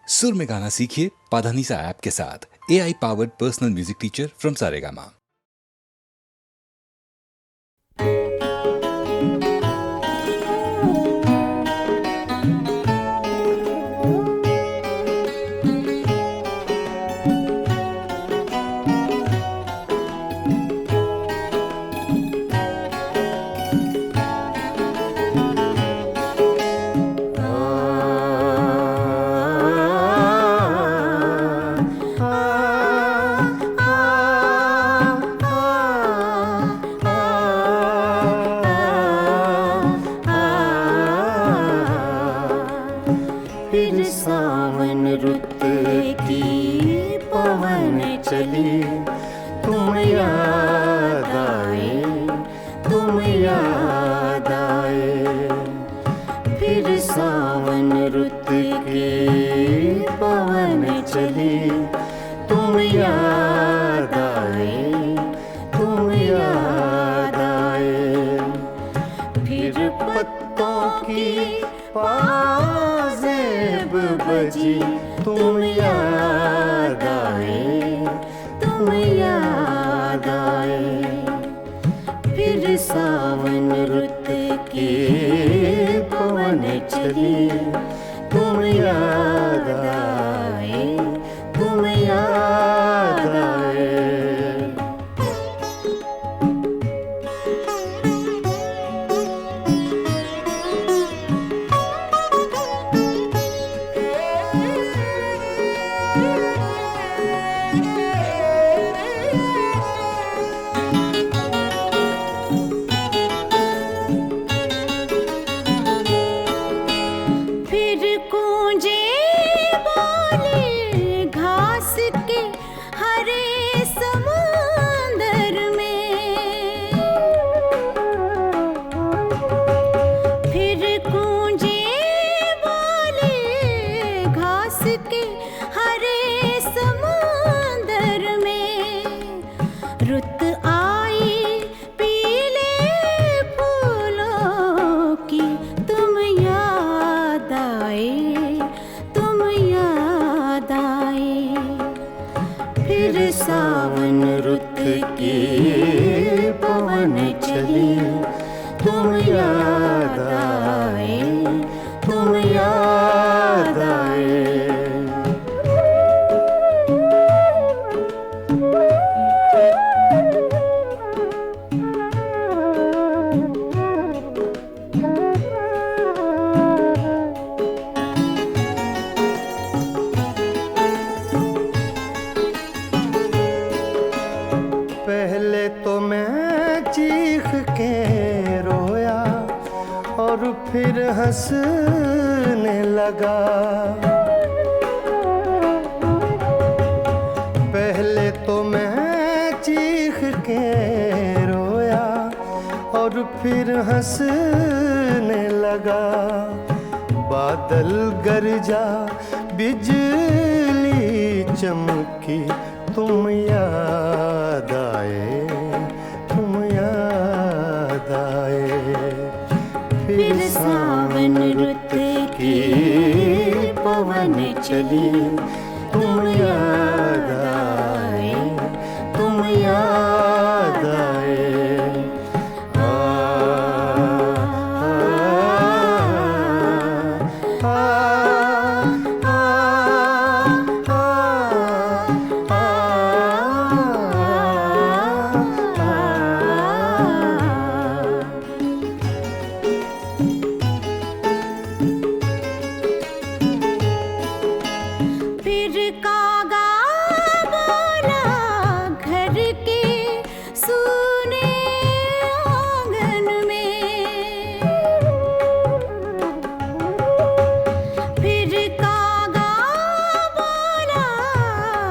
सुर में गाना सीखिए पाधानीसा ऐप के साथ। AI powered personal music teacher from Saregama. फिर सावन रुत की पवन चली, तुम याद आए, तुम याद आए। फिर सावन रुत की पवन चली, तुम याद आए, तुम याद आए। फिर पत्तों की पाजेब बजी, तुम याद आए, तुम याद आए। फिर सावन रुत की पवन चली, तुम याद आए, तुम याद आए। रुत आई पीले फूलों की, तुम याद आए, तुम याद आए। फिर सावन रुत की पवन चली, तुम याद आए, तुम याद आए। पहले तो मैं चीख के रोया और फिर हंसने लगा। पहले तो मैं चीख के रोया और फिर हंसने लगा। बादल गरजा, बिजली चमकी, तुम याद आए, तुम याद आए। फिर सावन रुत की पवन चली, तुम याद आए, तुम याद आए। फिर कागा बोला घर के सूने आंगन में। फिर कागा बोला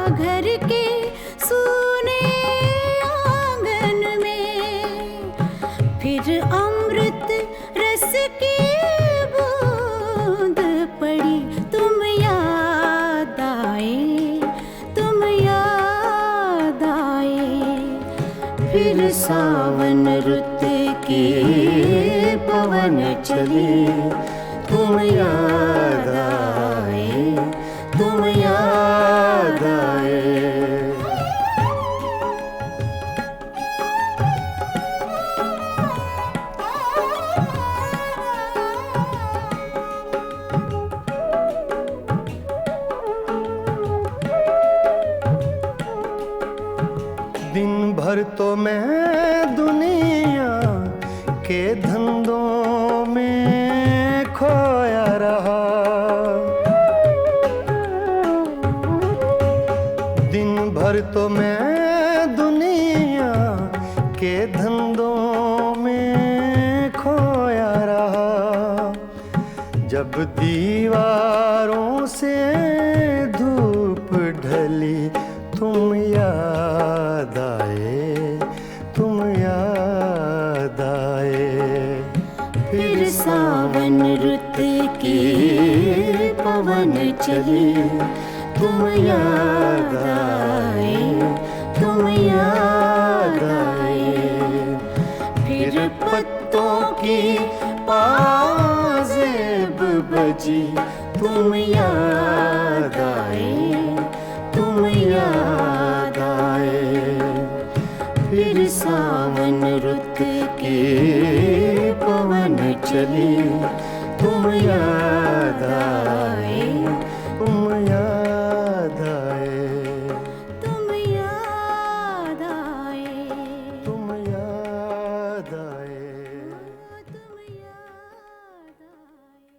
घर के सूने आंगन में। फिर अमृत रस की बूंद पड़ी, तुम याद आए, तुम याद आए। फिर सावन रुत की पवन चली, तुम याद आए, तुम याद आए। दिन भर तो मैं दुनिया के धंधों में खोया रहा, दिन भर तो मैं दुनिया के धंधों में खोया रहा। जब दीवारों से धूप ढली तुम याद आए, तुम याद आए। फिर सावन रुत की पवन चली तुम याद आए, तुम याद आए। फिर पत्तों की पाजेब बजी तुम याद आए, तुम याद आए। फिर सावन रुत की पवन चली तुम याद आए, तुम याद आए, तुम याद आए, तुम याद आए। तुम याद आए।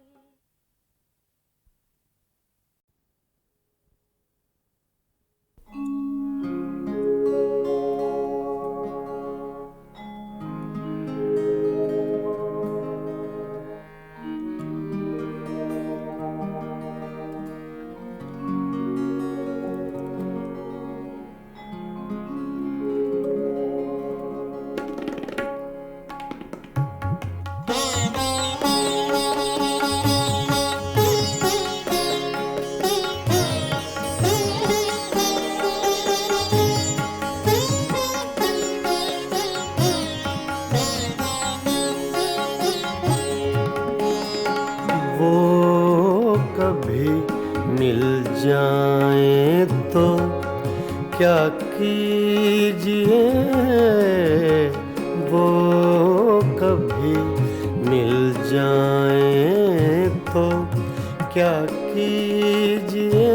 वो कभी मिल जाए तो क्या कीजिए, वो कभी मिल जाए तो क्या कीजिए।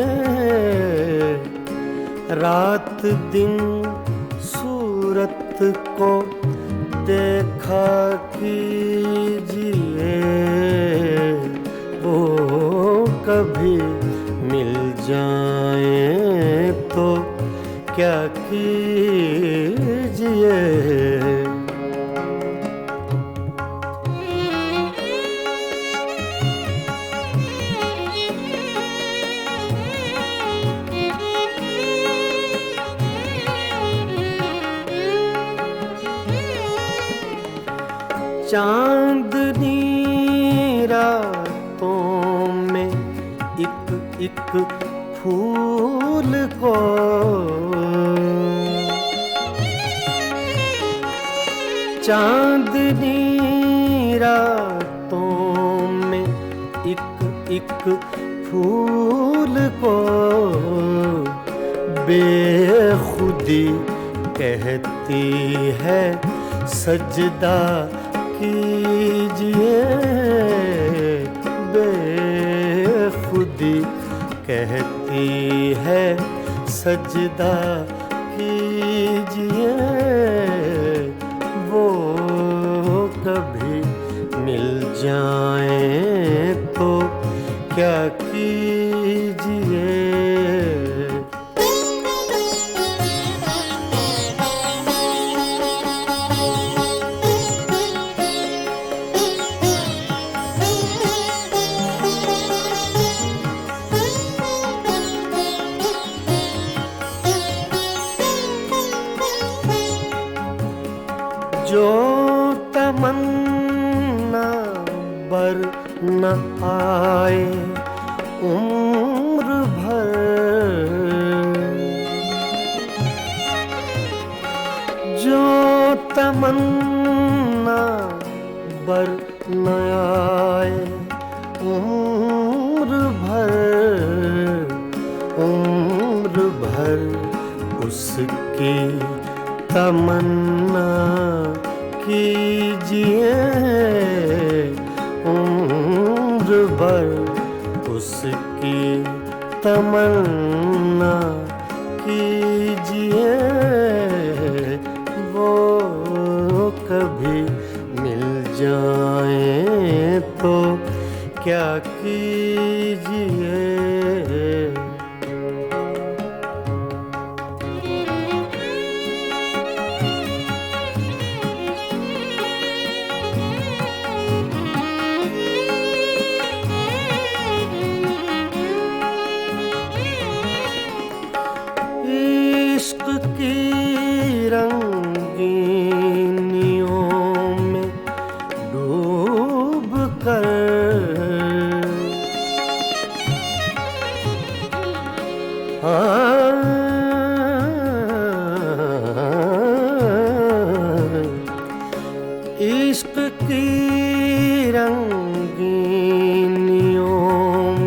रात दिन सूरत को देखा कीजिए, वो कभी मिल जाए तो क्या कीजिए। चांदनी रातों में एक एक फूल को चांदनी रातों में एक एक फूल को बेखुदी कहती है सजदा कीजिए। बेखुदी कहती है सजदा कीजिए, वो कभी मिल जाए तो क्या कीजिए। जो तमन्ना बर न आए उम्र भर, जो तमन्ना बर न आए उम्र भर, उम्र भर उसकी तमन्ना कीजिए, उम्र भर उसकी तमन्ना कीजिए, वो कभी मिल जाए तो क्या कीजिए। इश्क की रंगीनियों में डूब कर इश्क की रंगीनियों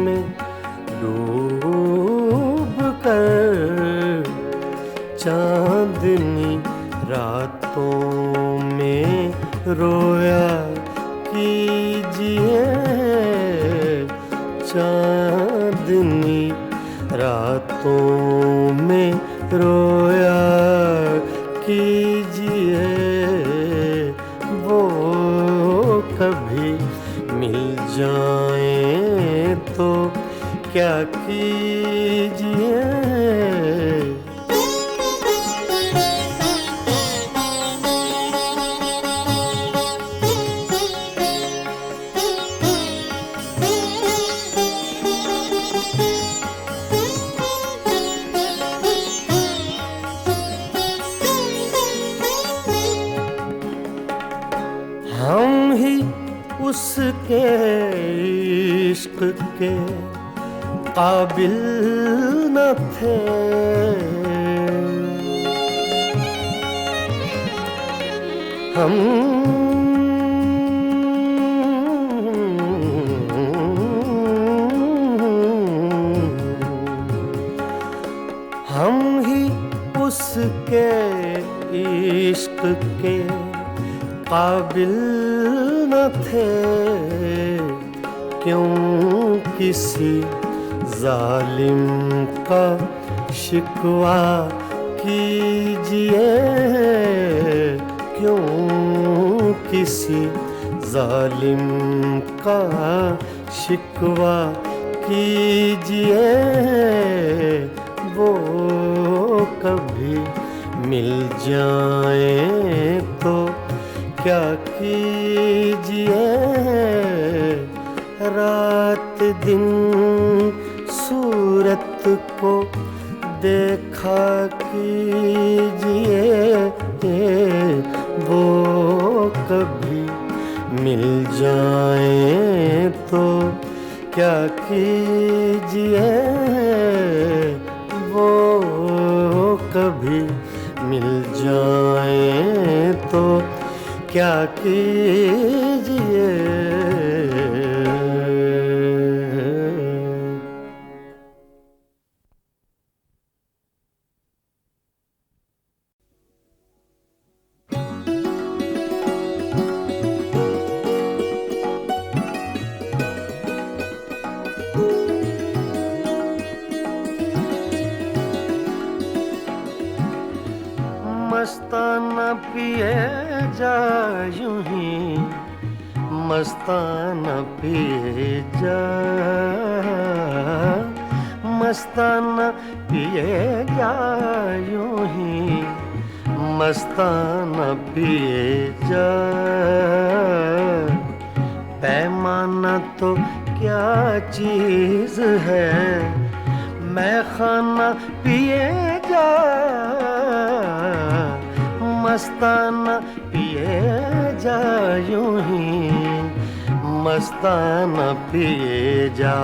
में डूब कर चांदनी रातों में रोया कीजिए, चांदनी रातों में रोया कीजिए, वो कभी मिल जाए तो क्या कीजिए। हम ही उसके इश्क के काबिल न थे, हम ही उसके इश्क के काबिल न थे, क्यों किसी जालिम का शिकवा कीजिए, क्यों किसी जालिम का शिकवा कीजिए, वो कभी मिल जाए तो क्या कीजिए। रात दिन सूरत को देखा कीजिए, वो कभी मिल जाए तो क्या कीजिए, वो कभी मिल जाए तो क्या कीजिए। मस्ताना पिए जा यूं ही, मस्ताना पिए जा, मस्ताना पिए जा यूं ही, मस्ताना पिए जा। पैमाना तो क्या चीज़ है, मैं खाना पिए जा, मस्ताना पिए जा यूं ही, मस्ताना पिए जा।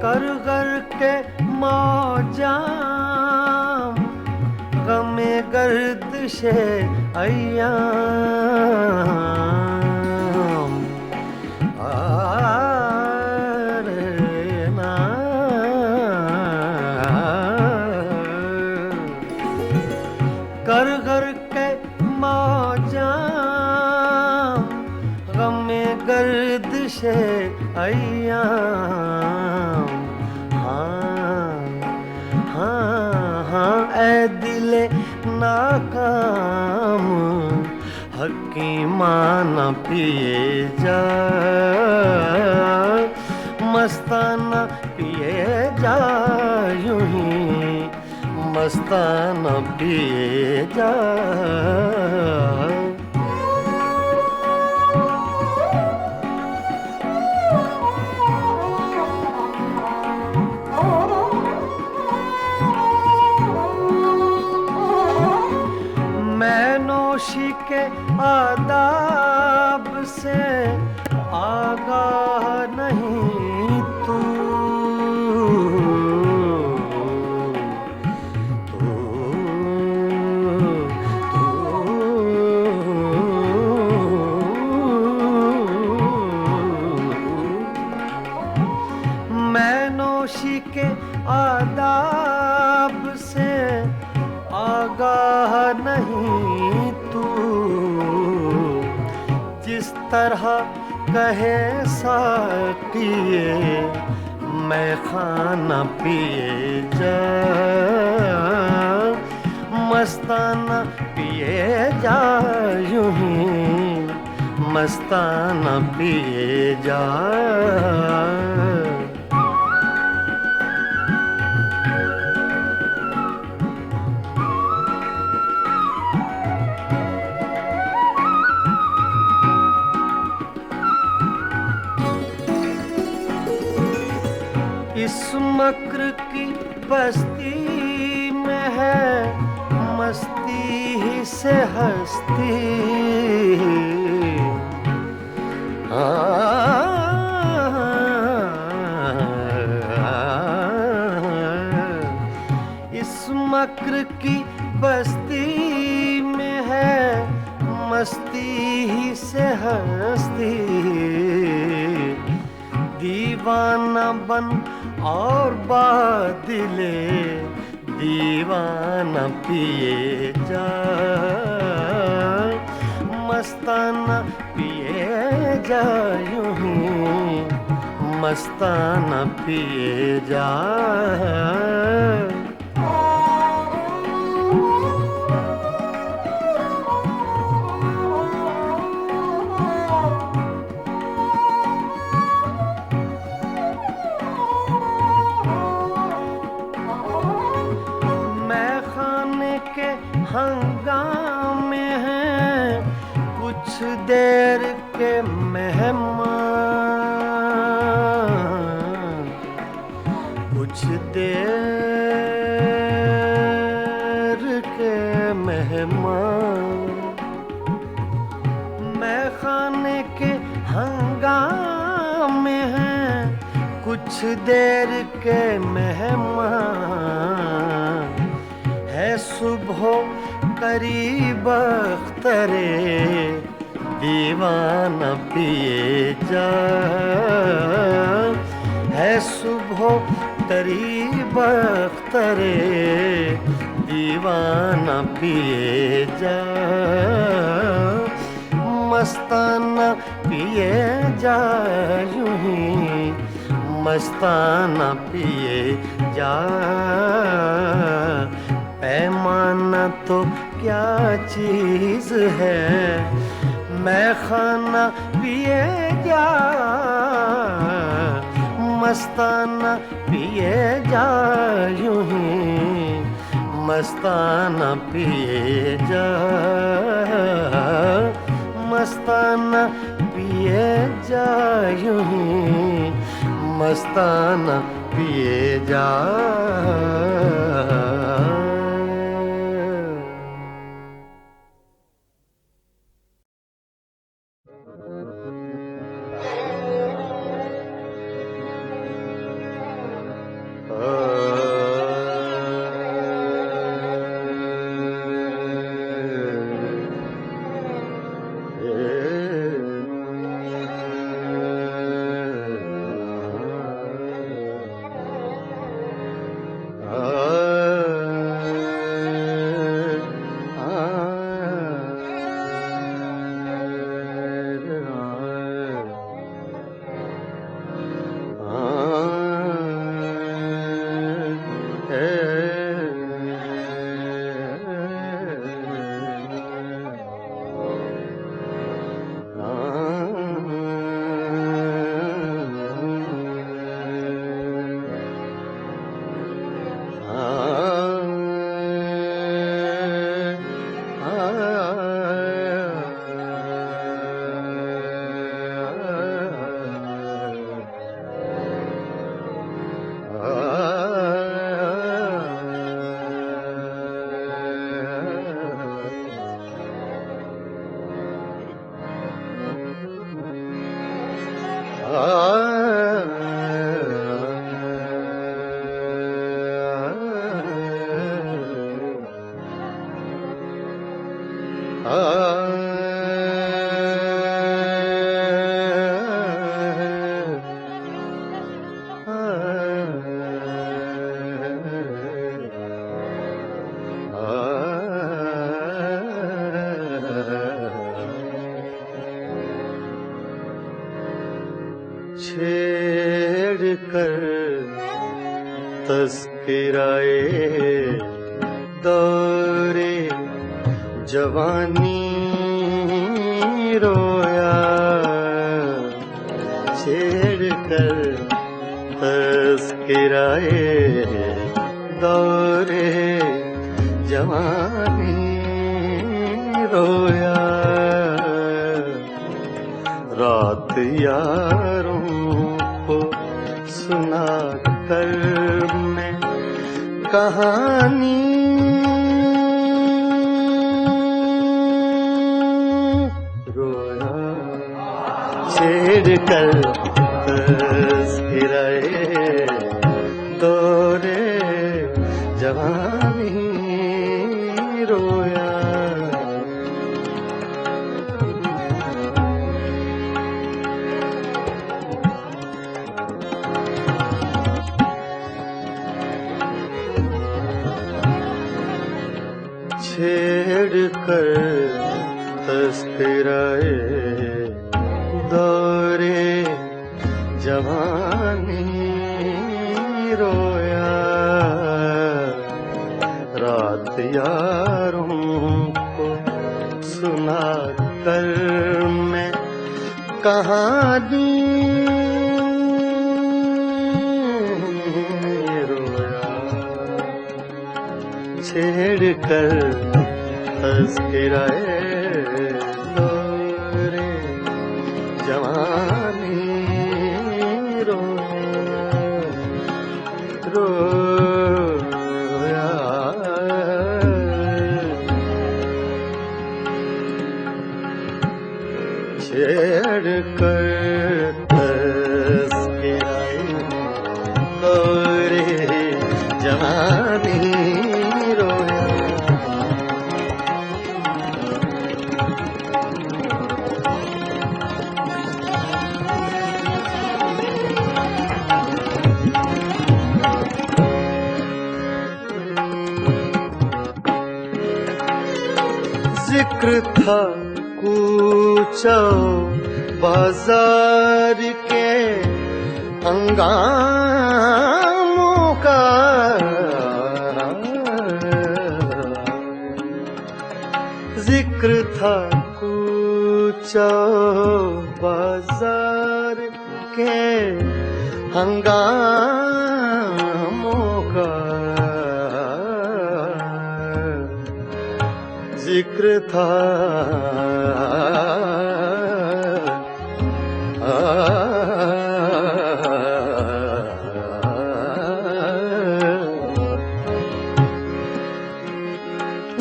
कर कर के मौजा से अय्याम आरे ना कर कर के मौजाम गमे गर्द से अय्याम हाँ ऐ दिले नाकाम हकीमाना पिए जा मस्ताना पिए जा यूं ही मस्ताना पिए जा नौशी के आदाब से आगाह नहीं तू मैं नौशी के आदाब से आगाह नहीं तू जिस तरह कहे साकिए मैं खाना पिए जा मस्ताना पिए जा यूं ही मस्ताना पिए जा इस मक्र की बस्ती में है मस्ती ही से हस्ती इस मक्र की बस्ती में है मस्ती ही से हस्ती दीवाना बन और बादले दीवाना पिए जा मस्ताना पिए जा यूं ही मस्ताना पिए जा हंगामे हैं कुछ देर के मेहमान कुछ देर के मेहमान मैं खाने के हंगामे हैं कुछ देर के मेहमान है सुबह करीब अख्तरे दीवाना पिए जा है सुबह करीब अख्तरे दीवाना पिए जा मस्ताना पिए जा यूं ही मस्ताना पिए जा पैमाना तो क्या चीज है मैं खाना पिए जा मस्ताना पिए जा यूं ही मस्ताना पिए जा मस्ताना पिए जा यूं ही मस्ताना पिए जा तस्कराए दौरे जवानी रोया छेड़ कर तस्कराए दौरे जवानी रोया रात यारों को सुना कर मैं कहानी रोया छेड़ कर तस्कराए दौरे जवानी रोया छेड़ कर तस्कराए दौरे जवानी रोया रात यारों को सुना कर मैं कहानी रोया छेड़ कर तस्कराए दौरे जवानी रोया छेड़ कर तस्कराए दौरे जवानी रोया जिक्र था कूचा बाजार के हंगामों का जिक्र था कूचा बाजार के हंगामों का जिक्र था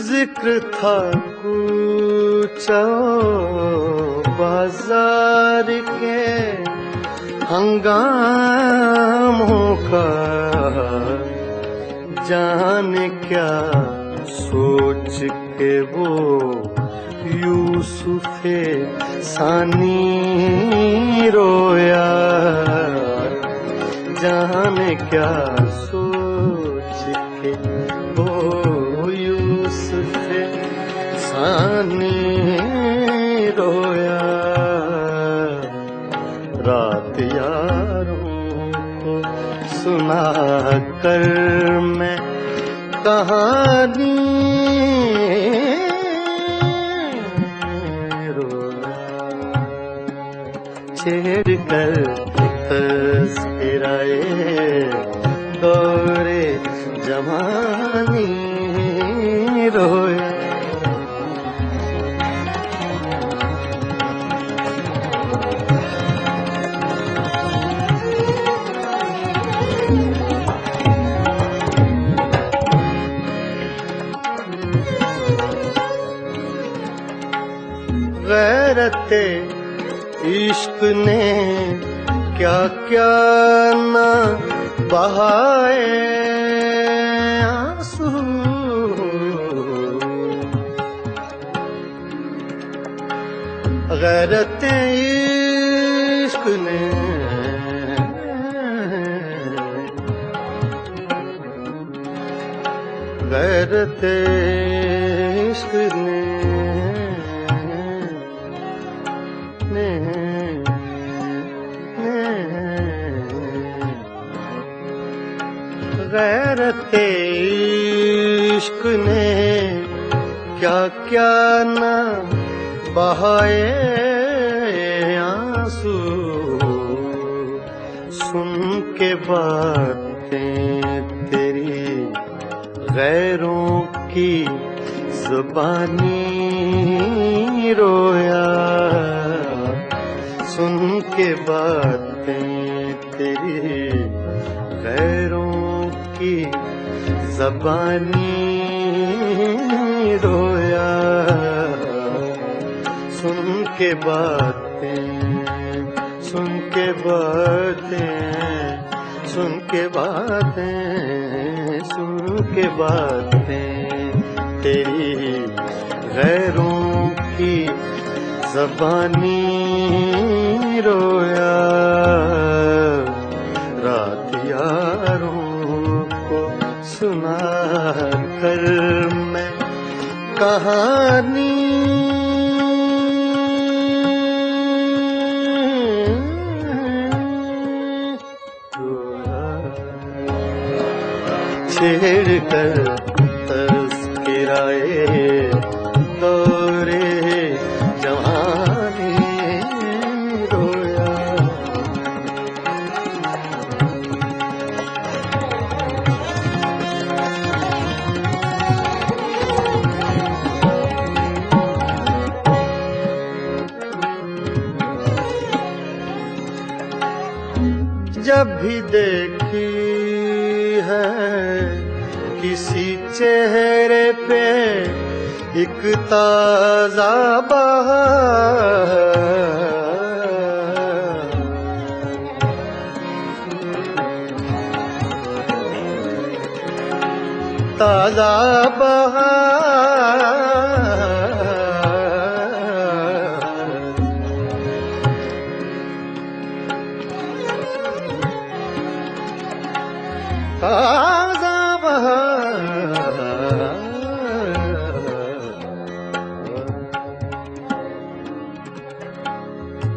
जिक्र था कूचा बाजार के हंगामों का जाने क्या सोच के वो यूसुफे सानी रोया जाने क्या सोच के वो यूसुफे सानी रोया रात यारों को सुना कर मैं कहानी छेड़ कर तस्कराए दौरे जवानी रोया गैरते इश्क ने क्या क्या ना बहाए आंसू गैरते इश्क ने गैरते इश्क ने बहते इश्क ने क्या क्या न बहाए आंसू, सुन के बातें तेरी गैरों की ज़ुबानी रोया, सुन के बातें तेरी गैरों की ज़बानी रोया, सुन के बातें, सुन के बातें, सुन के बातें, सुन के बातें तेरी गैरों की ज़बानी रोया, रात यारों को सुना कर मैं कहानी छेड़ कर तज़किराए दौरे जवानी रोया, जब भी देखी है किसी चेहरे पे एक ताजा बहार, ताजा बहार, ताजा बहार,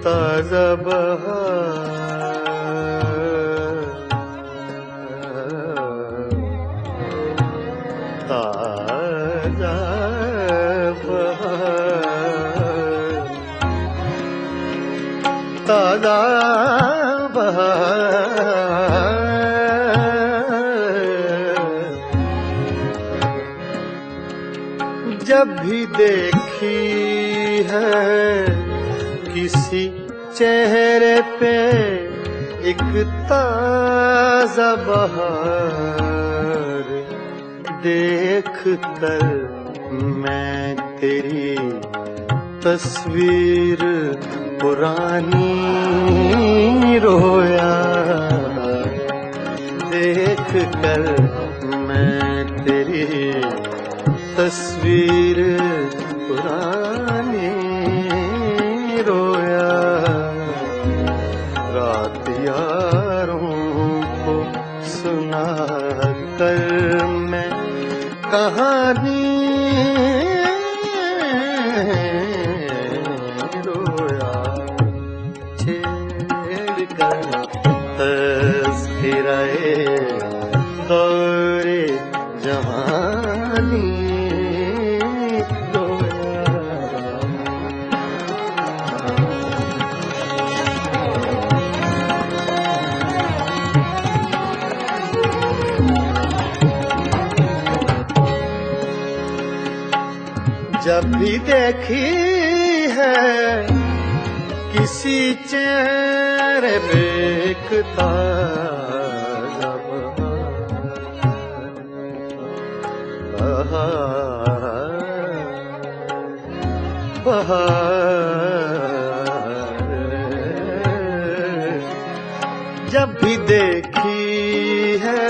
ताजा बहार, ताजा बहार, ताजा बहार, जब भी देखी है किसी चेहरे पे एक ताजा बहार, देख कर मैं तेरी तस्वीर पुरानी रोया, देख कर मैं तेरी तस्वीर पुरानी रोया, रात यारों को सुना कर मैं कहानी रोया, छेड़ कर तज़किराए दौरे जवानी जब भी देखी है किसी चेहरे पे एक ताजा बहार, जब भी देखी है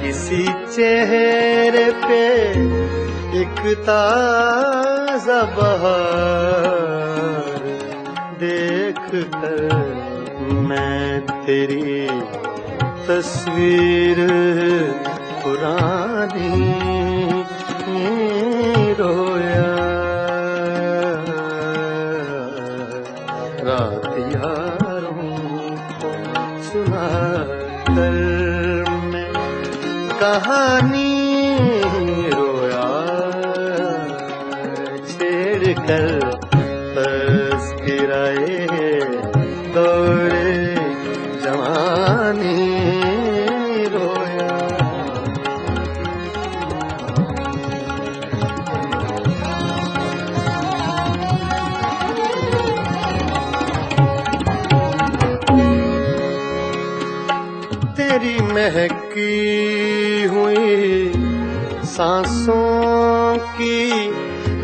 किसी चेहरे पे एक ताजा बहार, देख कर मैं तेरी तस्वीर पुरानी रोया, रात यारों को सुना कर मैं जवानी रोया छेड़ कर तस्कराए दौरे जवानी रोया। तेरी महकी हुई सांसों की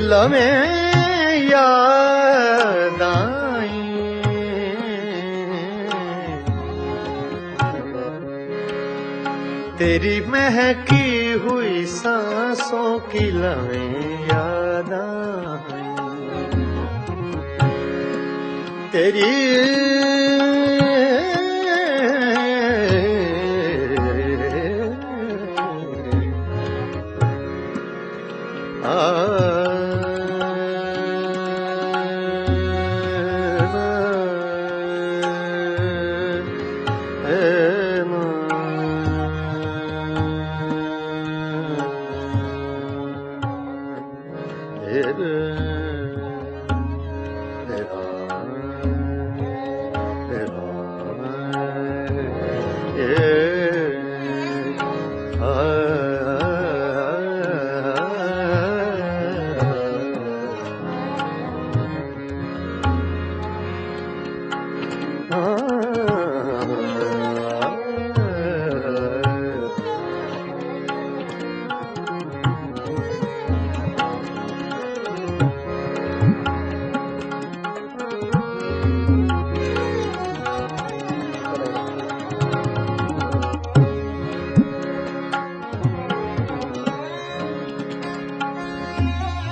लमें याद आई, तेरी महकी हुई सांसों की लमें याद आई, तेरी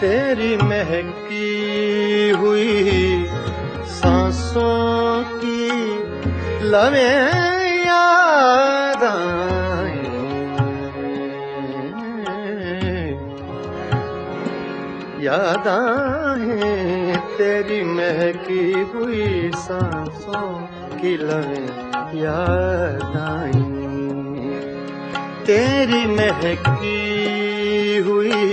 तेरी महकी हुई सांसों की लमें याद आई, याद आए तेरी महकी हुई सांसों की लमें याद आई, तेरी महकी हुई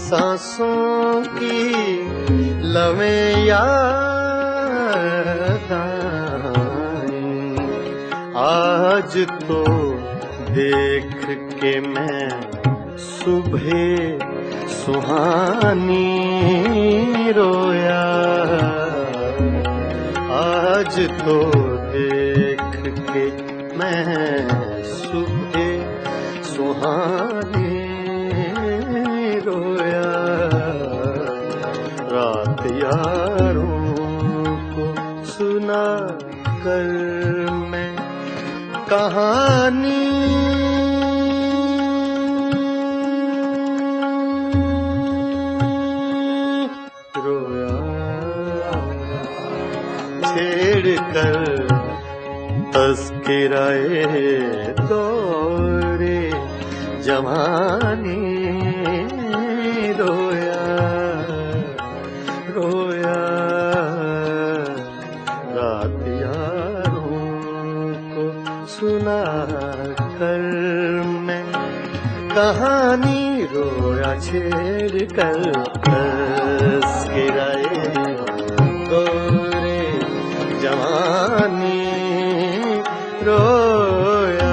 सांसों की लमें याद आई। आज तो देख के मैं सुबह सुहानी रोया, आज तो देख के मैं सुबह सुहानी रोया, रात यारों को सुना कर मैं कहानी रोया छेड़ कर तस्कराए दौरे जवानी रोया, रोया रात यारों को सुना कर मैं कहानी रोया छेड़ कर तस्कराए दौरे जवानी रोया,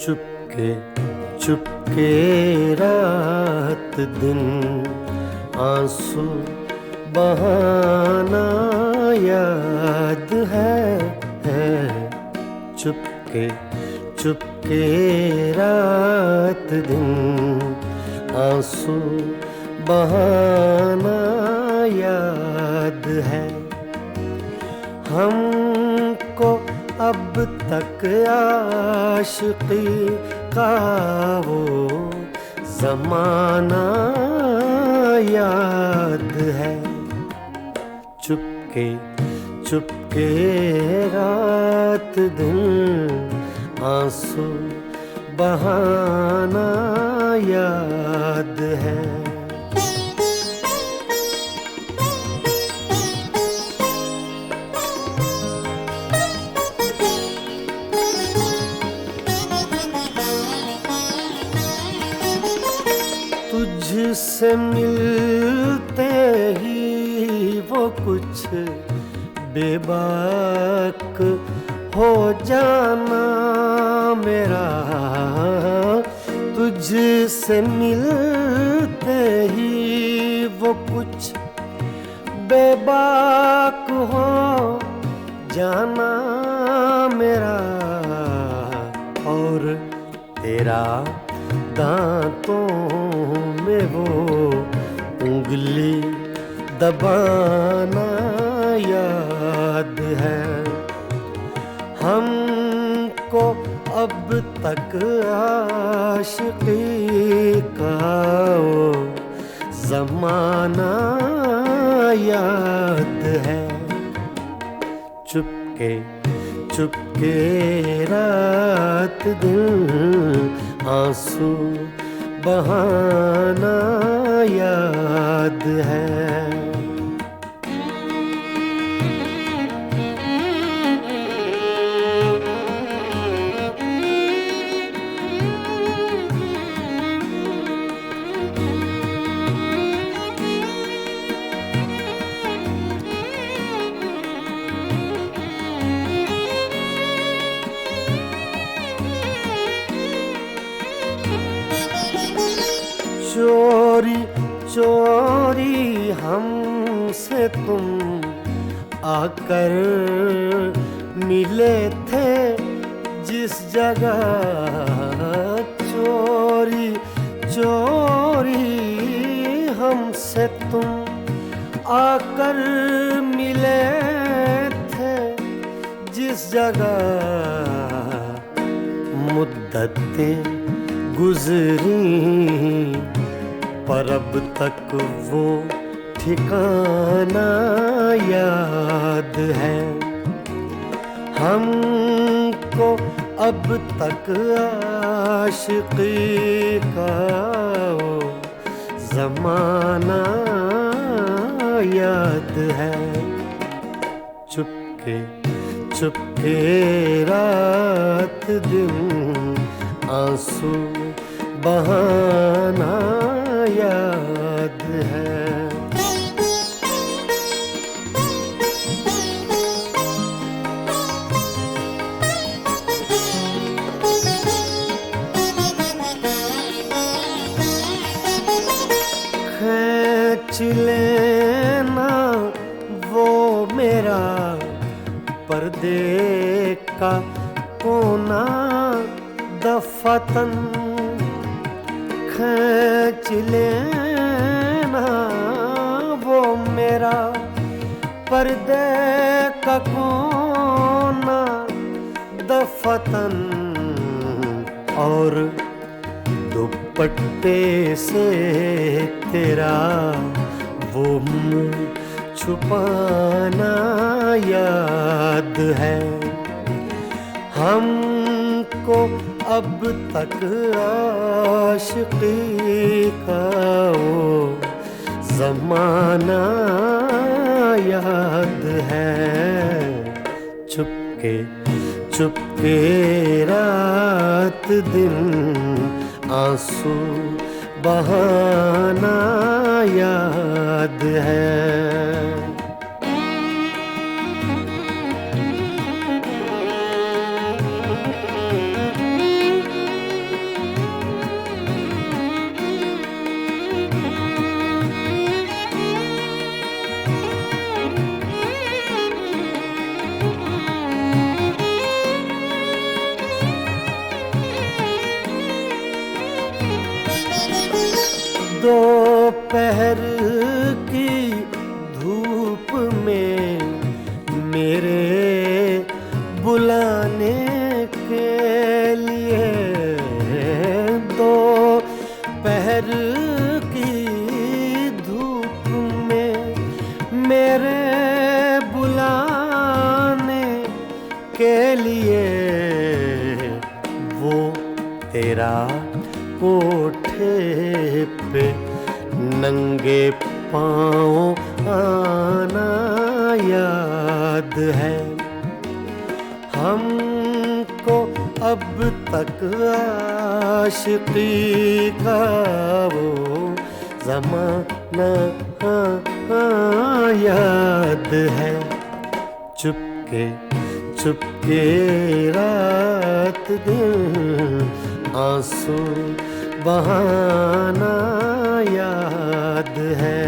चुपके चुपके रात दिन आंसू बहाना याद है चुपके चुपके रात दिन आंसू बहाना याद है। हमको अब तक आशिकी का वो ज़माना याद है। चुपके चुपके रात दिन आंसू बहाना याद है। तुझसे मिलते ही वो कुछ बेबाक हो जाना मेरा। तुझसे मिलते ही वो कुछ बेबाक हो जाना मेरा। और तेरा दांतों में वो उंगली दबाना याद है। हमको अब तक आशिकी का वो ज़माना याद है। चुपके चुपके रात दिन आंसू बहाना याद है। चोरी चोरी हमसे तुम आकर मिले थे जिस जगह। चोरी चोरी हमसे तुम आकर मिले थे जिस जगह। मुद्दतें गुजरी पर अब तक वो ठिकाना याद है। हमको अब तक आशिकी का वो ज़माना याद है। चुपके चुपके रात दिन आंसू बहाना याद है। खींच लेना वो मेरा पर्दे का कोना दफतन। खींच लेना वो मेरा पर्दे का कोना दफतन। और दुपट्टे से तेरा वो मुँह छुपाना याद है। हमको अब तक आशिकी का वो ज़माना याद है। चुपके चुपके रात दिन आंसू बहाना याद है। बुलाने के लिए दो पहर की धूप में मेरे बुलाने के लिए वो तेरा कोठे पे नंगे पाँव आना याद है। हमको अब तक आशिकी का वो ज़माना याद है। चुपके चुपके रात दिन आंसू बहाना याद है।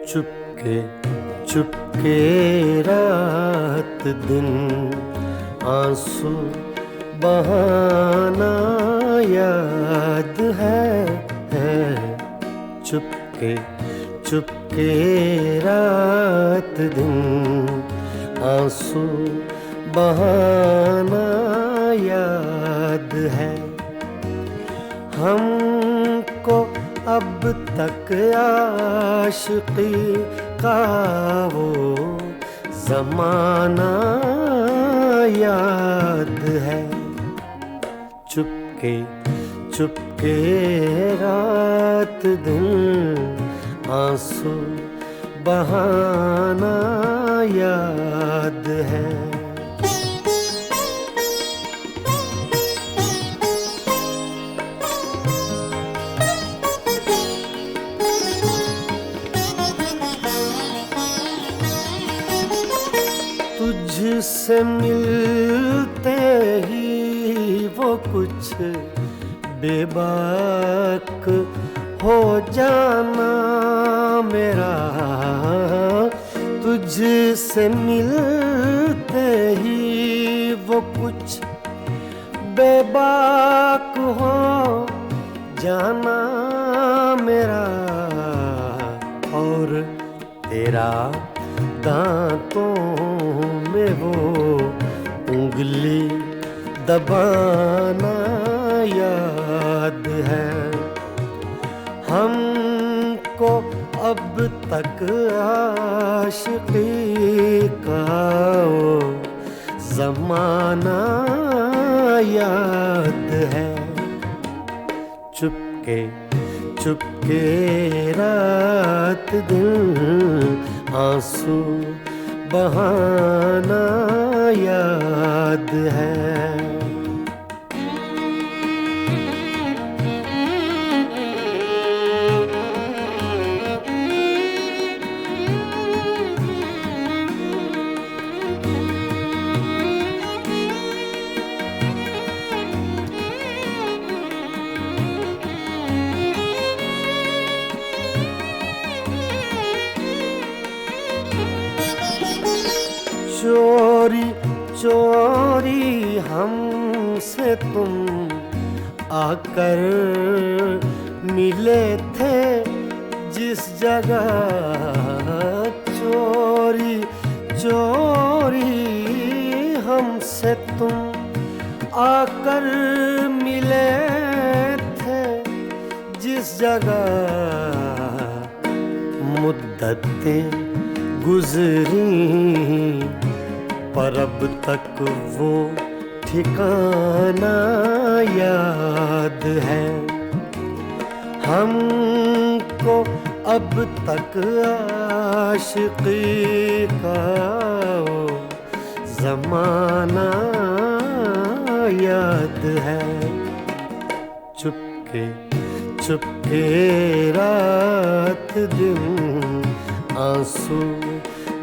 चुपके चुपके रात दिन आंसू बहाना याद है। चुपके चुपके रात दिन आंसू बहाना याद है। हमको अब तक आशिकी का वो ज़माना याद है। चुपके चुपके रात दिन आंसू बहाना याद है। तुझसे मिलते ही वो कुछ बेबाक हो जाना मेरा। तुझसे मिलते ही वो कुछ बेबाक हो जाना मेरा। और तेरा दांतों में वो उंगली दबाना याद है। हमको अब तक आशिकी का वो ज़माना याद है। चुपके चुपके रात दिन आंसू बहाना याद है। चोरी चोरी हमसे तुम आकर मिले थे जिस जगह, चोरी चोरी हमसे तुम आकर मिले थे जिस जगह, मुद्दतें गुजरी पर अब तक वो ठिकाना याद है हमको, अब तक आशिकी का वो ज़माना याद है। चुपके चुपके रात दिन आंसू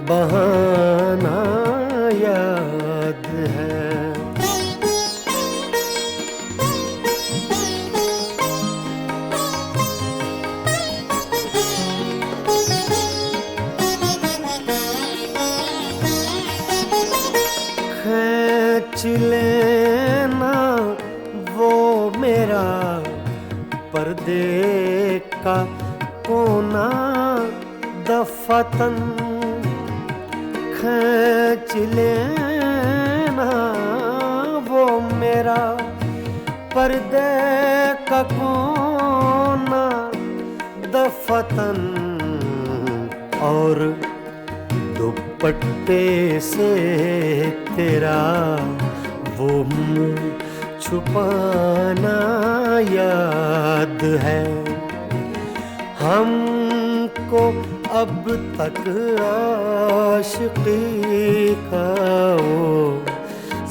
बहाना याद है। खींच लेना वो मेरा पर्दे का कोना दफतन, खींच लेना वो मेरा पर्दे का कोना दफतन, और दुपट्टे से तेरा वो मुँह छुपाना याद है हमको, अब तक आशिकी का वो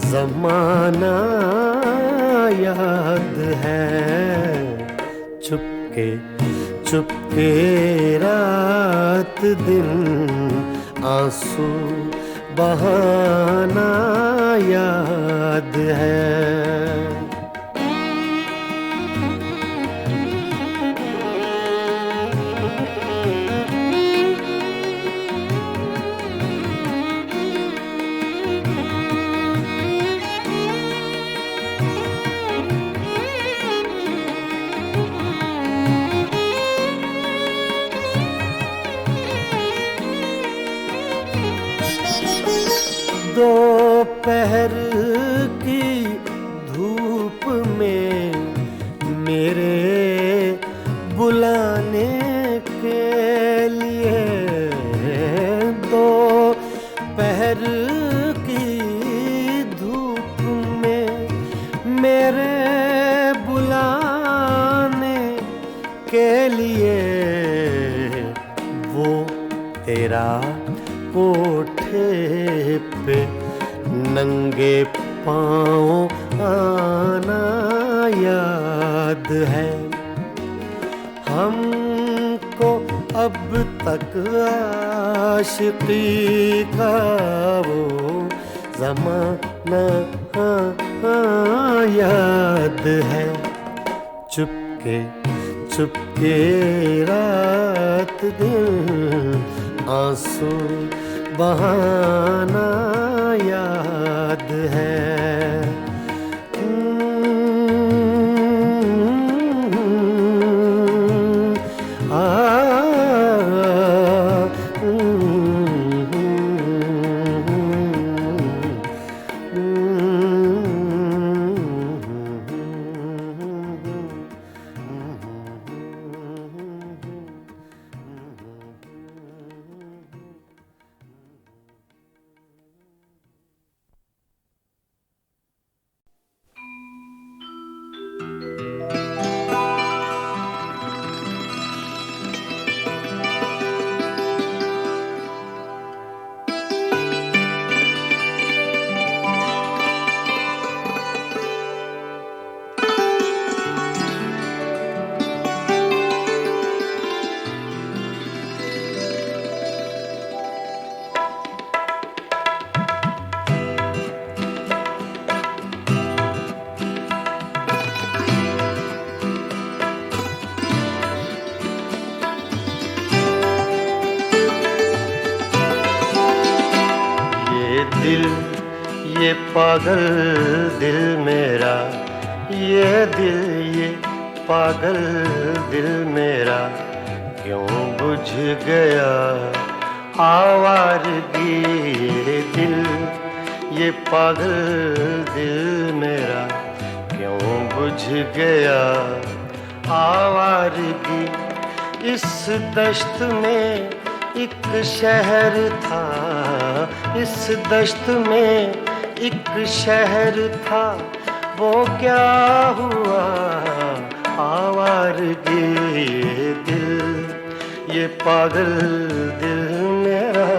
ज़माना याद है। चुपके चुपके रात दिन आंसू बहाना याद है। दोपहर की धूप में मेरे बुलाने के लिए, दोपहर की धूप में मेरे बुलाने के लिए, वो तेरा कोठे पे नंगे पाँव आना याद है हमको, अब तक आशिकी का वो ज़माना याद है। चुपके चुपके रात दिन आंसू बहाना याद है। ये पागल दिल मेरा, ये पागल दिल मेरा क्यों बुझ गया आवारगी दिल। ये पागल दिल मेरा क्यों बुझ गया आवारगी। इस दश्त में एक शहर था, इस दश्त में एक शहर था, वो क्या हुआ आवारगी दिल। ये पागल दिल मेरा।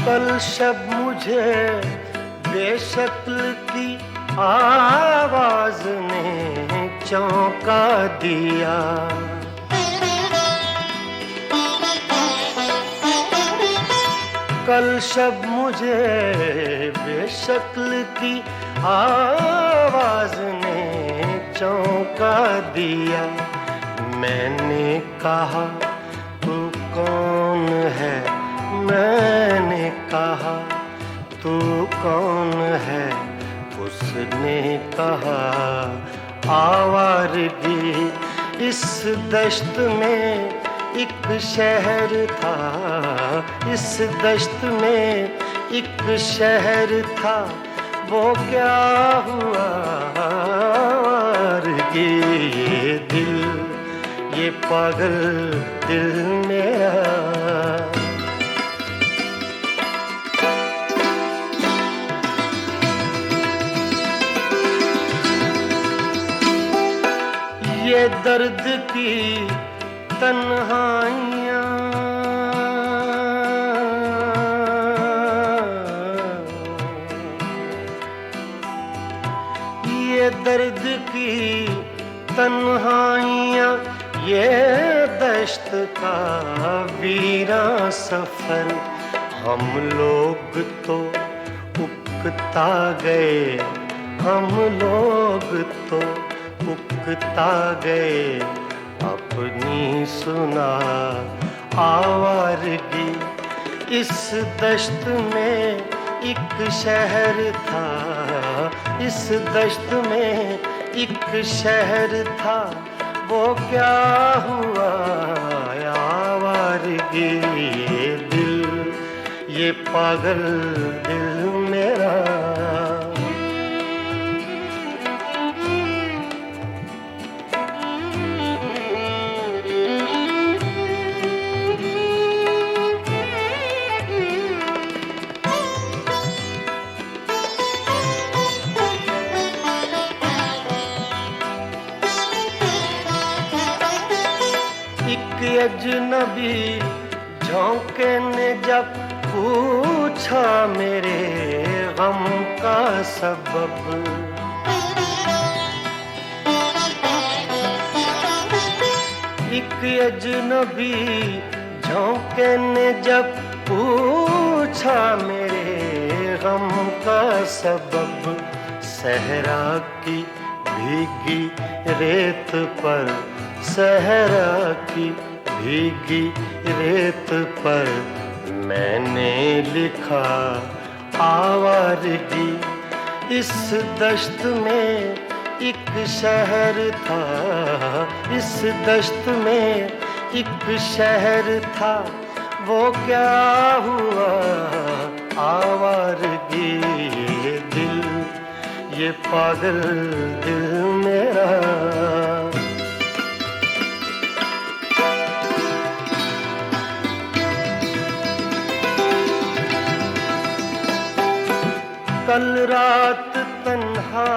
कल शब मुझे बेशक्ल की आवाज ने चौंका दिया। कल शब मुझे बेशक्ल की आवाज ने चौंका दिया। मैंने कहा तू कौन है, मैंने कहा तू कौन है, उसने कहा आवारगी। इस दश्त में एक शहर था, इस दश्त में एक शहर था, वो क्या हुआ आवारगी ये दिल। ये पागल दिल मेरा। ये दर्द की तन्हाइयाँ, ये दर्द की तन्हाइयाँ, ये दश्त का वीरा सफर। हम लोग तो उकता गए, हम लोग तो उकता गए अपनी सुना आवारगी। इस दश्त में एक शहर था, इस दश्त में एक शहर था, वो क्या हुआ आवारगी ये दिल। ये पागल दिल मेरा। अजनबी झोंके ने जब पूछा मेरे गम का सबब। एक अजनबी झोंके ने जब पूछा मेरे गम का सबब। सहरा की भीगी रेत पर, सहरा की भीगी रेत पर मैंने लिखा आवारगी। इस दश्त में एक शहर था, इस दश्त में एक शहर था, वो क्या हुआ आवारगी ये दिल। ये पागल दिल मेरा। कल रात तन्हा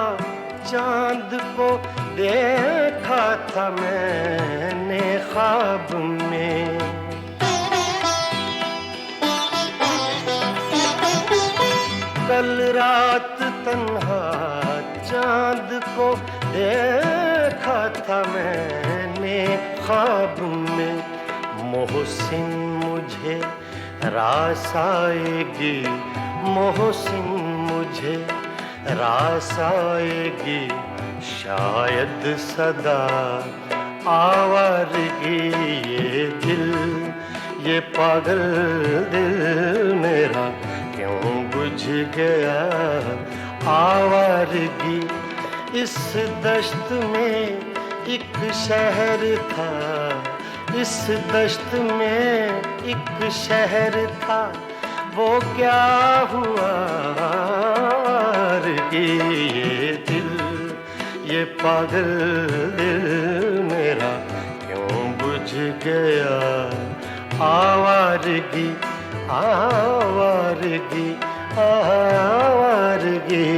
चांद को देखा था मैंने ख्वाब में। कल रात तन्हा चांद को देखा था मैंने ख्वाब में। मोहसिन मुझे रास आएगी, मोहसिन मुझे रास आएगी, शायद सदा आवारगी। ये दिल, ये पागल दिल मेरा क्यों बुझ गया आवारगी। इस दश्त में एक शहर था, इस दश्त में एक शहर था, वो क्या हुआ आवारगी। ये दिल, ये पागल दिल मेरा क्यों बुझ गया आवारगी, आवारगी, आवारगी।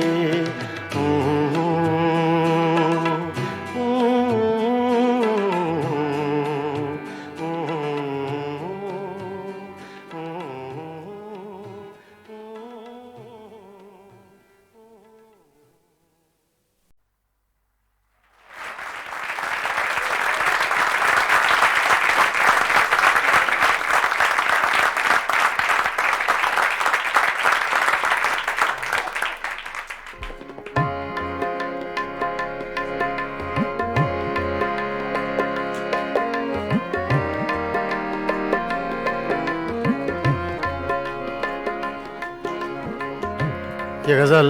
ये गज़ल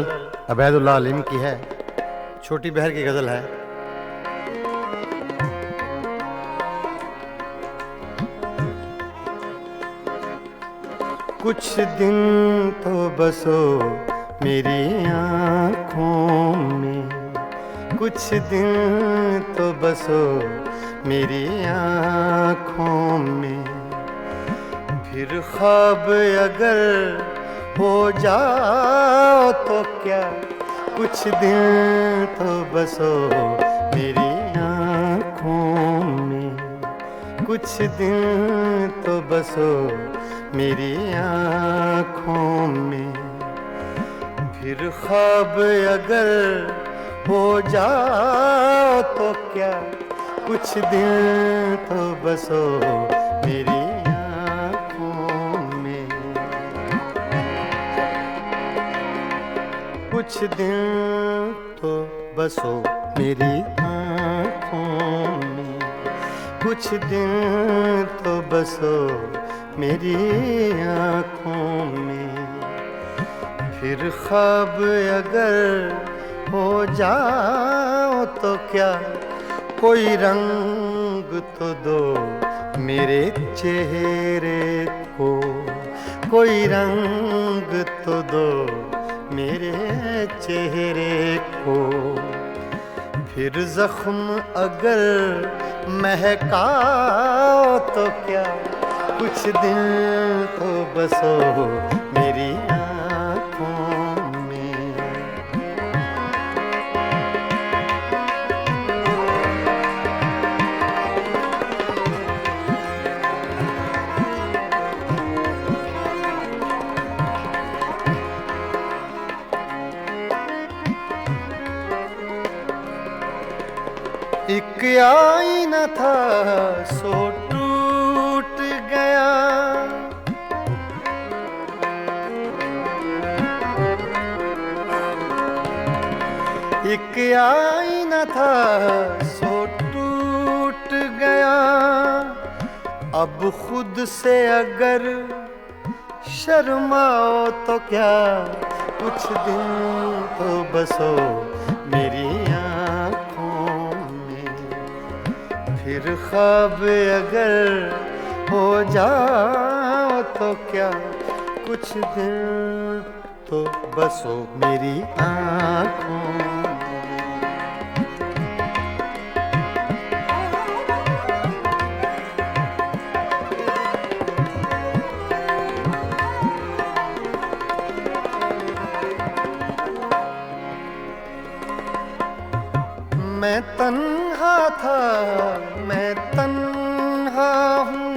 अबैदुल्लाह अलीम की है, छोटी बहर की गज़ल है। कुछ दिन तो बसो मेरी आँखों में, कुछ दिन तो बसो मेरी आँखों में, फिर ख्वाब अगर हो जाओ तो क्या, कुछ दिन तो बसो मेरी आँखों में, कुछ दिन तो बसो मेरी आँखों में, फिर ख्वाब अगर हो जाओ तो क्या, कुछ दिन तो बसो मेरी कुछ दिन तो बसो मेरी आँखों में, कुछ दिन तो बसो मेरी आँखों में, फिर ख्वाब अगर हो जाओ तो क्या, कोई रंग तो दो मेरे चेहरे को, कोई रंग तो दो मेरे चेहरे को, फिर जख्म अगर महकाओ तो क्या, कुछ दिन तो बसो मेरी आँखों में। एक आईना था सो टूट गया, एक आईना था सो टूट गया, अब खुद से अगर शर्माओ तो क्या, कुछ दिन तो बसो मेरी फिर ख्वाब अगर हो जाओ तो क्या, कुछ दिन तो बसो मेरी आँखों मैं तन्हा था, मैं तन्हा हूँ,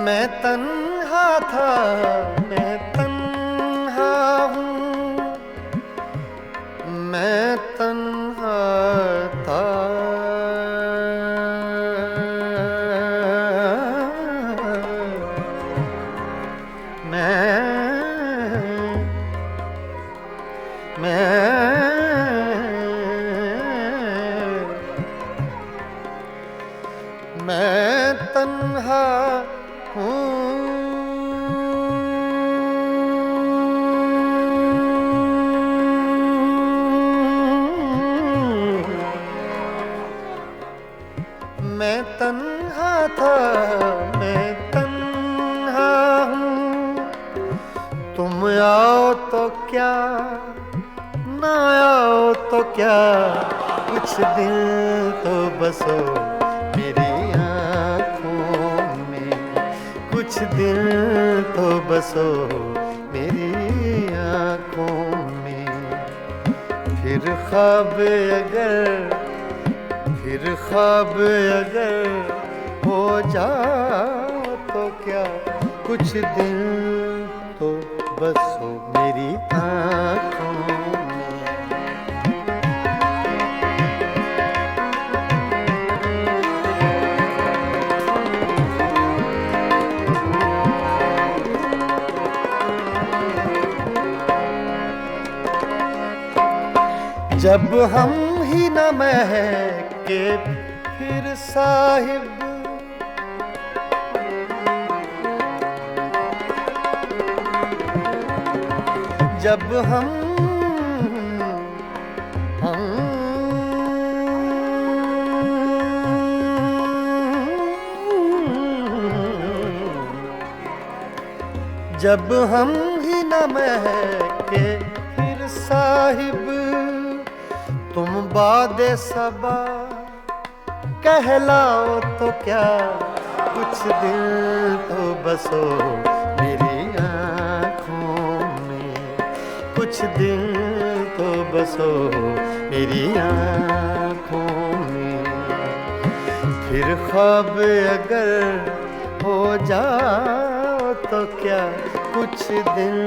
मैं तन्हा था, मैं तन्हा हूँ, मैं मैं तन्हा था, मैं तन्हा हूँ। मैं तन्हा था, मैं तन्हा हूँ। तुम आओ तो क्या, ना आओ तो क्या, कुछ दिल तो बसो मेरी आँखों में, कुछ दिल तो बसो मेरी आँखों में। फिर ख्वाब अगर हो जाओ तो क्या, कुछ दिल तो बसो मेरी आँखों में। जब हम ही न महके फिर साहिब, जब जब हम ही न महके फिर साहिब, तुम बादे सबा कहलाओ तो क्या, कुछ दिल तो बसो मेरी आँखों में, कुछ दिल तो बसो मेरी आँखों में। फिर ख्वाब अगर हो जाओ तो क्या, कुछ दिल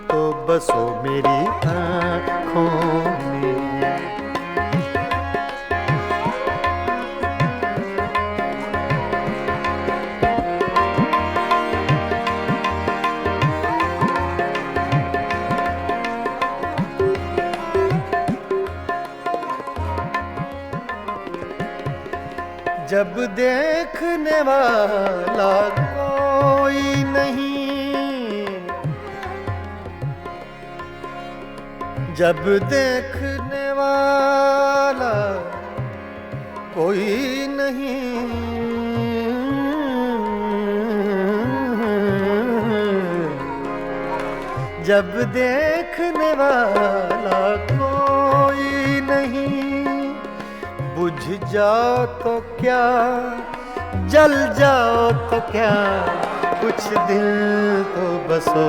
तो बसो मेरी आँखों में। जब देखने वाला कोई नहीं, जब देखने वाला कोई नहीं, जब देखने वाला कोई नहीं, बुझ जाओ तो क्या, जल जाओ तो क्या, कुछ दिल तो बसो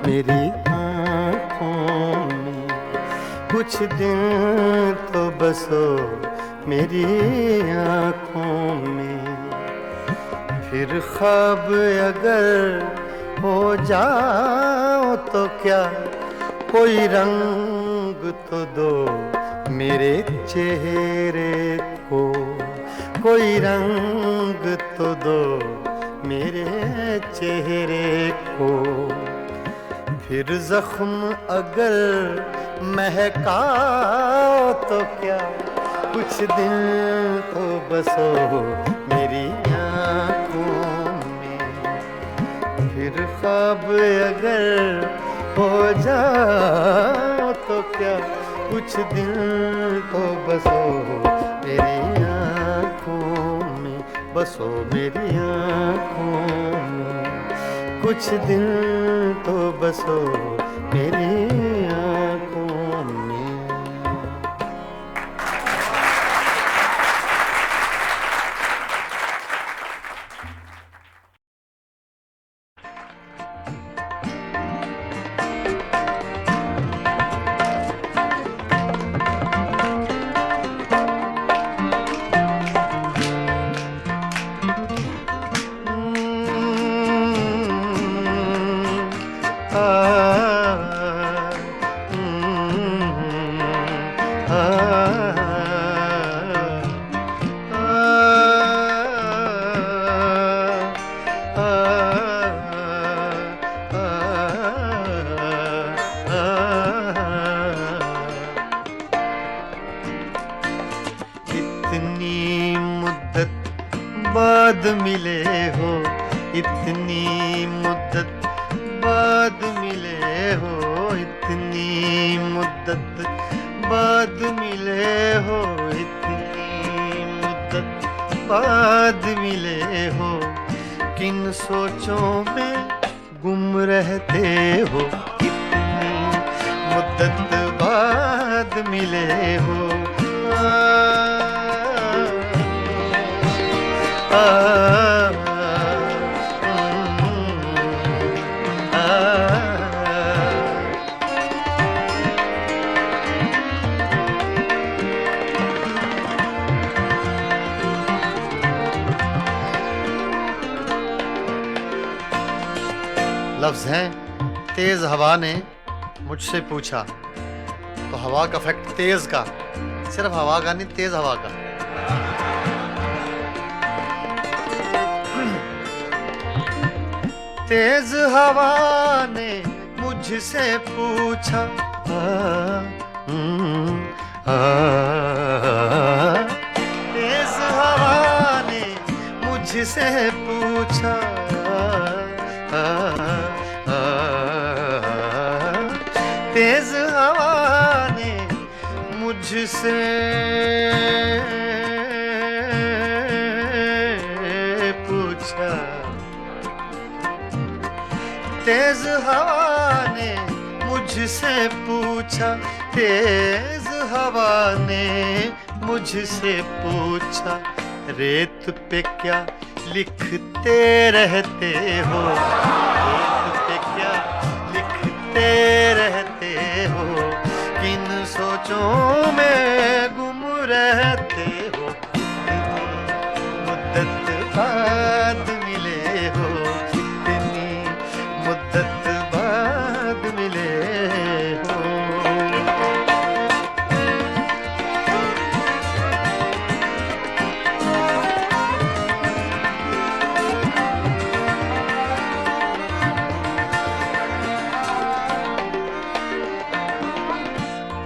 मेरी आँखों में, कुछ दिल तो बसो मेरी आँखों में। फिर ख्वाब अगर हो जाओ तो क्या, कोई रंग तो दो मेरे चेहरे को, कोई रंग तो दो मेरे चेहरे को। फिर जख्म अगर महकाओ तो क्या, कुछ दिल तो बसो मेरी आँखों में। फिर ख्वाब अगर हो जाओ तो क्या, कुछ दिल तो बसो मेरी आँखों में, बसो मेरी आँखों में। कुछ दिल तो बसो मेरी आँखों में। आ, इतनी मुद्दत बाद मिले हो, इतनी मुद्दत बाद मिले हो, इतनी मुद्दत बाद मिले हो, इतनी मुद्दत बाद मिले हो, किन सोचों में गुम रहते हो, इतनी मुद्दत बाद मिले हो। लफ्ज हैं तेज हवा ने मुझसे पूछा, तो हवा का फैक्ट तेज का, सिर्फ हवा का नहीं, तेज हवा का। तेज हवा ने मुझसे पूछा, तेज हवा ने मुझसे पूछा, तेज हवा ने मुझसे पूछा, तेज हवा ने मुझसे पूछा, तेज हवा ने मुझसे पूछा, रेत पे क्या लिखते रहते हो, रेत पे क्या लिखते रहते हो, किन सोचों में गुम रहते हो, मुद्दत बाद मिले हो, इतनी मुद्दत बाद मिले हो।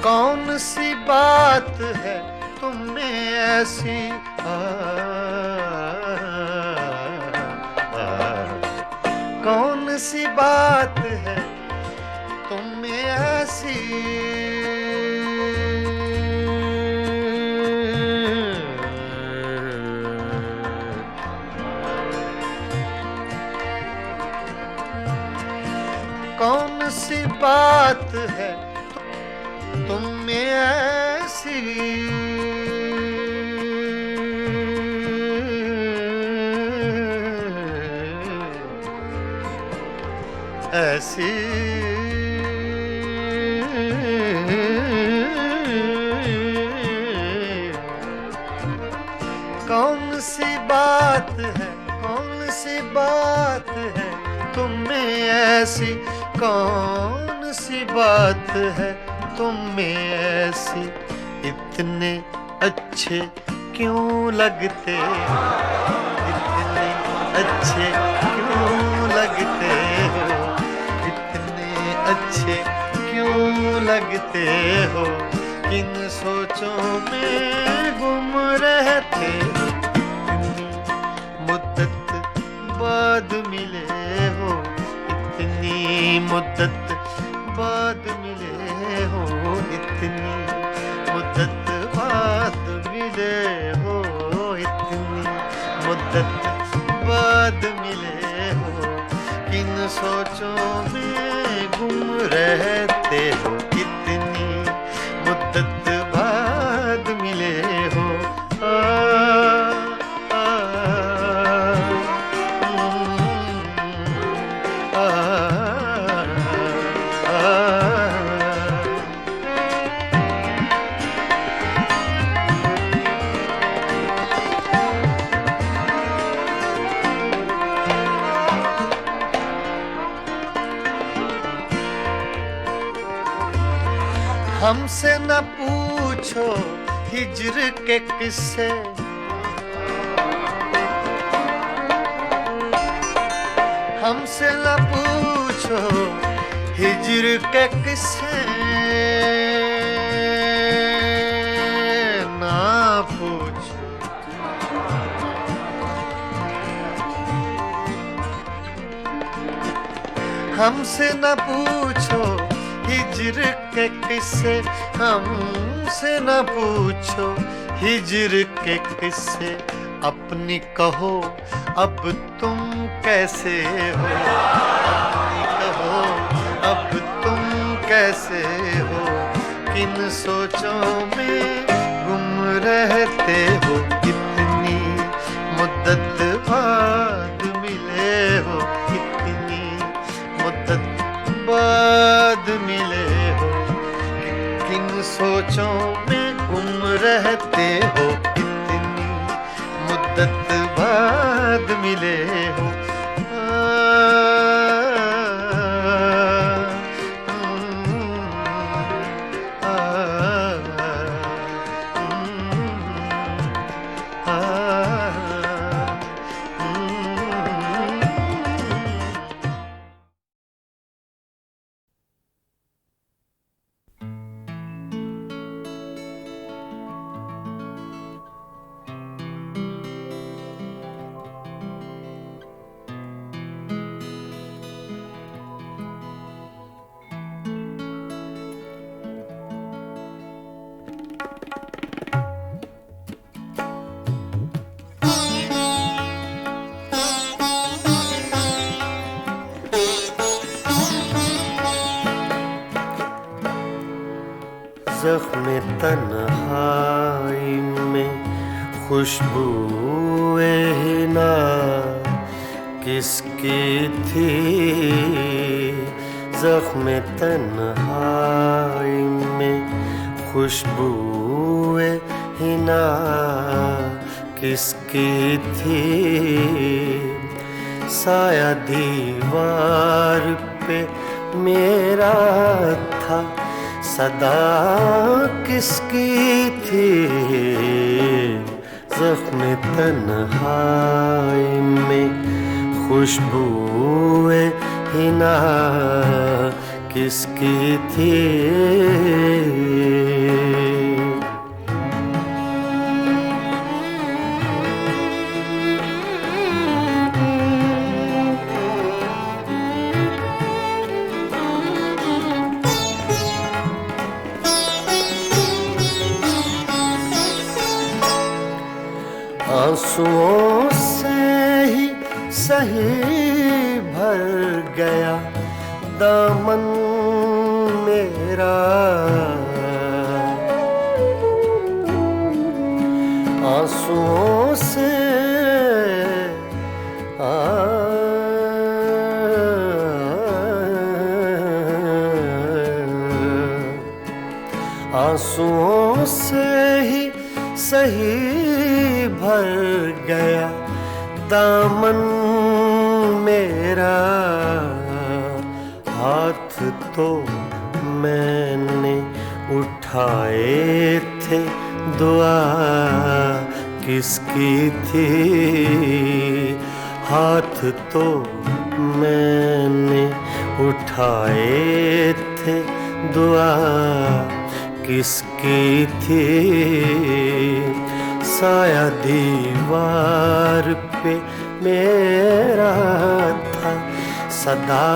कौन सी बात है तुम में ऐसी, कौन सी बात है तुम में ऐसी, कौन सी बात है तुम में ऐसी, ऐसी कौन सी बात है, कौन सी बात है तुम में ऐसी, कौन सी बात है तुम में ऐसी, इतने अच्छे क्यों लगते हो, इतने अच्छे क्यों लगते हो, इतने अच्छे क्यों लगते हो, किन सोचों में गुम रहते हो, मुद्दत बाद मिले हो, इतनी मुद्दत बाद मिले हो, इतनी मुद्दत बाद मिले हो, इतनी मुद्दत बाद मिले हो, किन सोचों में गुम रहते हो, इतनी मुद्दत बाद मिले हो। हमसे न पूछ पूछो हिज्र के किस्से, हमसे न पूछो हिज्र के किस्से, ना पूछो। हमसे न पूछो हिज्र के किस्से, हमसे न पूछो हिज्र के किस्से। अपनी कहो अब तुम कैसे हो, अपनी कहो अब तुम कैसे हो, किन सोचों में गुम रहते हो। कितनी मुद्दत बाद मिले हो, कितनी मुद्दत बाद मिले हो, किन सोचों में गुम रहते हो, कितनी मुद्दत बाद मिले हो। ज़ख्म तन्हाई में खुशबूए हिना किसकी थी, ज़ख्म तन्हाई में खुशबूए हिना किसकी थी। साया दीवार पे मेरा था, सदा किसकी थी। ज़ख्म तन्हाई में खुशबूए हिना किसकी थी। आंसुओं से ही सही भर गया दामन मेरा, आंसुओं से आंसुओं से ही सही भर गया दामन मेरा। हाथ तो मैंने उठाए थे, दुआ किसकी थी। हाथ तो मैंने उठाए थे, दुआ किसकी थी। साया दीवार पे मेरा था, सदा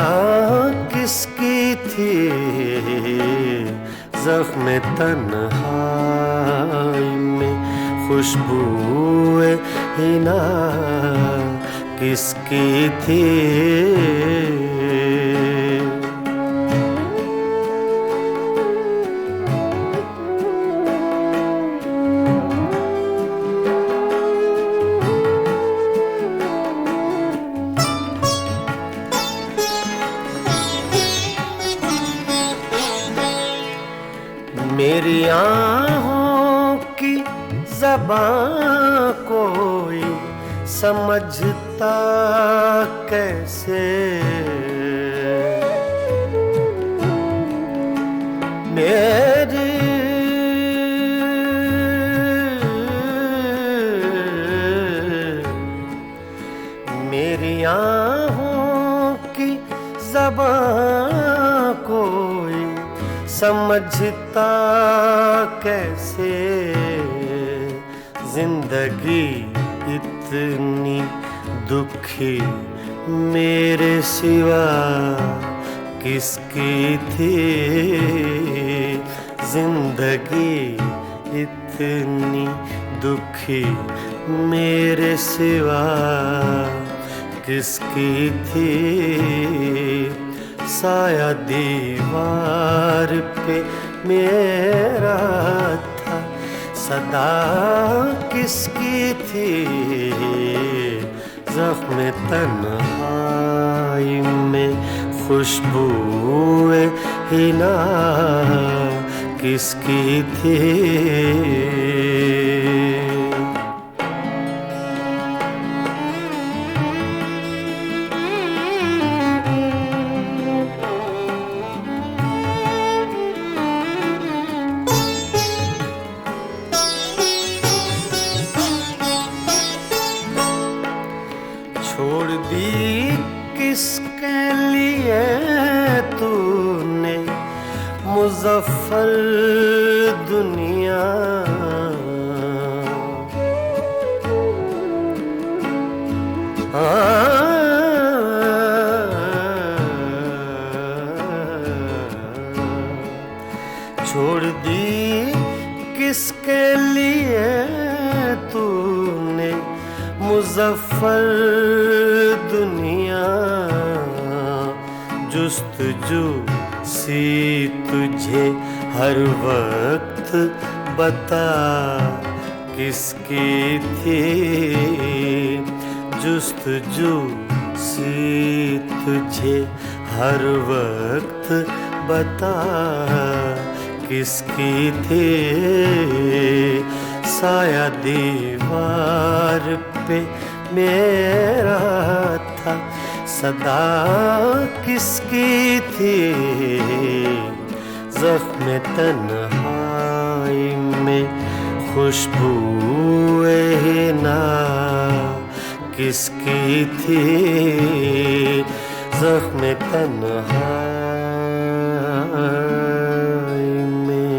किसकी थी। ज़ख्म तन्हाई में खुशबूए हिना किसकी थी। मेरी आँखों की ज़बां कोई समझता कैसे। मेरी समझता कैसे जिंदगी इतनी दुखी मेरे सिवा किसकी थी। जिंदगी इतनी दुखी मेरे सिवा किसकी थी। साया दीवार पे मेरा था सदा किसकी थी। ज़ख्म तन्हाई में खुशबूए हिना किसकी थी। छोड़ दी किसके लिए तूने मुज़फ्फर दुनिया। छोड़ दी किसके लिए तूने मुज़फ्फर दुनिया। जुस्तजू सी तुझे हर वक्त बता किसकी थी। जुस्तजू सी तुझे हर वक्त बता किसकी थी। साया दीवार पे मेरा था सदा किसकी थी। ज़ख्म तन्हाई में खुशबूए हिना किसकी थी। ज़ख्म तन्हाई में।